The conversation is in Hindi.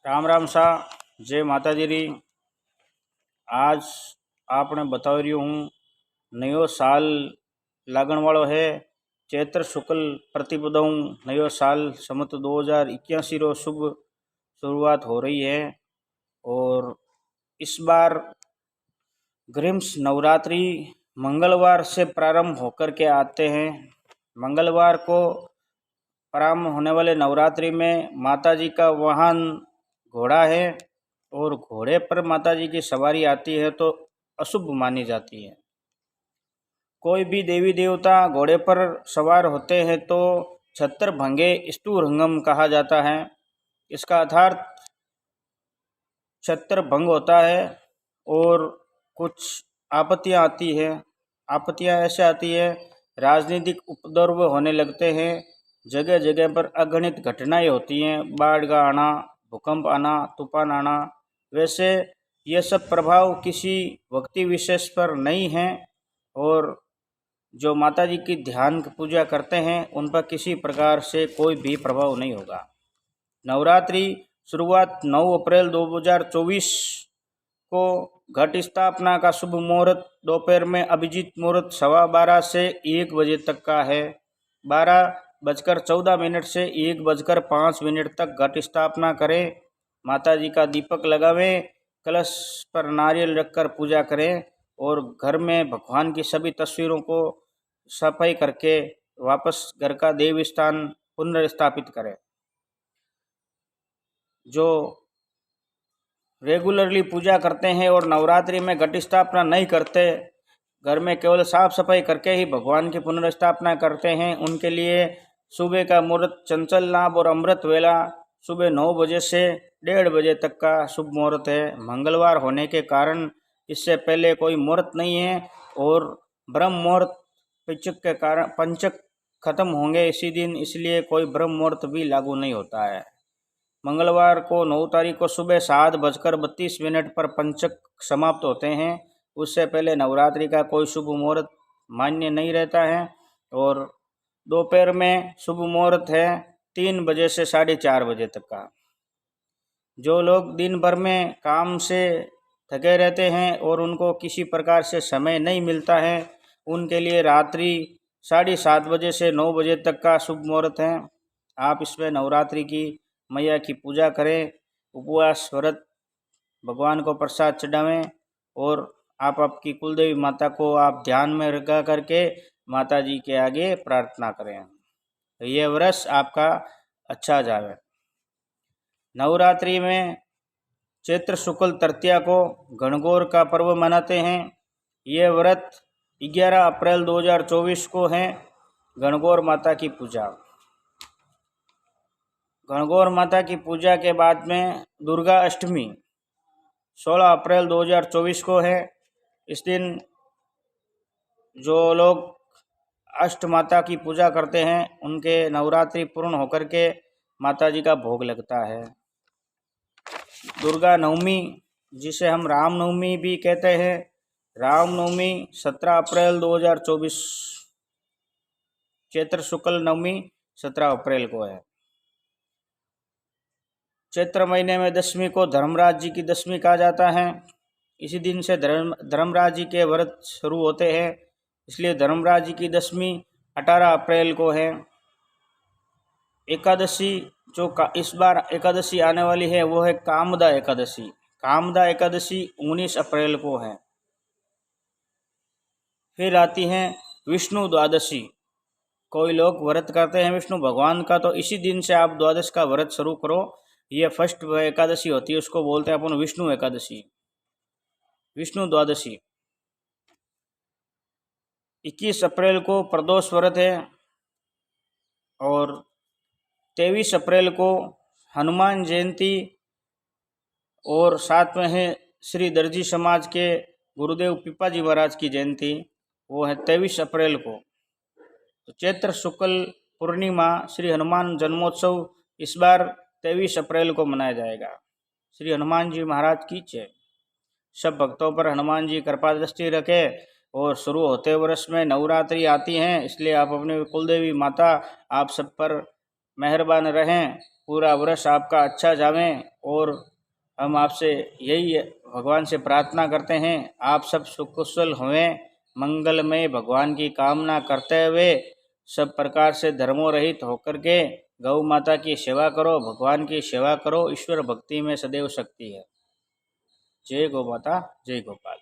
राम राम सा जय माता जी री। आज आपने बता रही हूँ नयो साल लागण वालो है। चैत्र शुक्ल प्रतिपदों नयो साल समत 2081 रो शुभ शुरुआत हो रही है। और इस बार ग्रीम्स नवरात्रि मंगलवार से प्रारंभ होकर के आते हैं। मंगलवार को प्रारंभ होने वाले नवरात्रि में माता जी का वाहन घोड़ा है और घोड़े पर माता जी की सवारी आती है तो अशुभ मानी जाती है। कोई भी देवी देवता घोड़े पर सवार होते हैं तो छत्र भंगे स्तुरंगम कहा जाता है। इसका अर्थात छत्र भंग होता है और कुछ आपत्तियाँ आती है। आपत्तियाँ ऐसे आती है, राजनीतिक उपद्रव होने लगते हैं, जगह जगह पर अगणित घटनाएं होती हैं, बाढ़ का आना, भूकंप आना, तूफान आना। वैसे ये सब प्रभाव किसी व्यक्ति विशेष पर नहीं है और जो माता जी की ध्यान पूजा करते हैं उन पर किसी प्रकार से कोई भी प्रभाव नहीं होगा। नवरात्रि शुरुआत 9 अप्रैल 2024 को घट स्थापना का शुभ मुहूर्त दोपहर में अभिजीत मुहूर्त 12:15 से 1 बजे तक का है। 12:14 से 1:05 तक घट स्थापना करें। माता जी का दीपक लगावें, कलश पर नारियल रखकर पूजा करें और घर में भगवान की सभी तस्वीरों को सफाई करके वापस घर का देव स्थान पुनर्स्थापित करें। जो रेगुलरली पूजा करते हैं और नवरात्रि में घट स्थापना नहीं करते, घर में केवल साफ सफाई करके ही भगवान की पुनर्स्थापना करते हैं, उनके लिए सुबह का मुहूर्त चंचल लाभ और अमृत वेला सुबह 9 बजे से 1:30 बजे तक का शुभ मुहूर्त है। मंगलवार होने के कारण इससे पहले कोई मुहूर्त नहीं है और ब्रह्म मुहूर्त पंचक के कारण पंचक खत्म होंगे इसी दिन, इसलिए कोई ब्रह्म मुहूर्त भी लागू नहीं होता है। मंगलवार को 9 तारीख को सुबह 7:32 पर पंचक समाप्त होते हैं। उससे पहले नवरात्रि का कोई शुभ मुहूर्त मान्य नहीं रहता है और दोपहर में शुभ मुहूर्त है 3 बजे से 4:30 बजे तक का। जो लोग दिन भर में काम से थके रहते हैं और उनको किसी प्रकार से समय नहीं मिलता है, उनके लिए रात्रि 7:30 बजे से 9 बजे तक का शुभ मुहूर्त है। आप इसमें नवरात्रि की मैया की पूजा करें, उपवास व्रत भगवान को प्रसाद चढ़ावें और आप आपकी कुलदेवी माता को आप ध्यान में रखा करके माता जी के आगे प्रार्थना करें। ये वर्ष आपका अच्छा जाए। नवरात्रि में चैत्र शुक्ल तृतीया को गणगौर का पर्व मनाते हैं। ये व्रत 11 अप्रैल 2024 को है। गणगौर माता की पूजा। गणगौर माता की पूजा के बाद में दुर्गा अष्टमी 16 अप्रैल 2024 को है। इस दिन जो लोग अष्ट माता की पूजा करते हैं उनके नवरात्रि पूर्ण होकर के माता जी का भोग लगता है। दुर्गा नवमी, जिसे हम रामनवमी भी कहते हैं, रामनवमी 17 अप्रैल 2024, चैत्र शुक्ल नवमी 17 अप्रैल को है। चैत्र महीने में दशमी को धर्मराज जी की दशमी कहा जाता है। इसी दिन से धर्मराज जी के व्रत शुरू होते हैं, इसलिए धर्मराज जी की दशमी 18 अप्रैल को है। एकादशी जो इस बार एकादशी आने वाली है वो है कामदा एकादशी। कामदा एकादशी 19 अप्रैल को है। फिर आती है विष्णु द्वादशी। कोई लोग व्रत करते हैं विष्णु भगवान का, तो इसी दिन से आप द्वादश का व्रत शुरू करो। ये फर्स्ट एकादशी होती है, उसको बोलते हैं अपन विष्णु एकादशी, विष्णु द्वादशी। 21 अप्रैल को प्रदोष व्रत है और 23 अप्रैल को हनुमान जयंती और साथ में है श्री दर्जी समाज के गुरुदेव पिप्पाजी महाराज की जयंती, वो है 23 अप्रैल को। तो चैत्र शुक्ल पूर्णिमा श्री हनुमान जन्मोत्सव इस बार 23 अप्रैल को मनाया जाएगा। श्री हनुमान जी महाराज की जय। सब भक्तों पर हनुमान जी कृपा दृष्टि रखे और शुरू होते वर्ष में नवरात्रि आती हैं, इसलिए आप अपने कुलदेवी माता आप सब पर मेहरबान रहें पूरा वर्ष आपका अच्छा जावे और हम आपसे यही भगवान से प्रार्थना करते हैं, आप सब सुकुशल होवें, मंगलमय भगवान की कामना करते हुए सब प्रकार से धर्मों रहित होकर के गौ माता की सेवा करो, भगवान की सेवा करो। ईश्वर भक्ति में सदैव शक्ति है। जय गौ माता, जय गोपाल।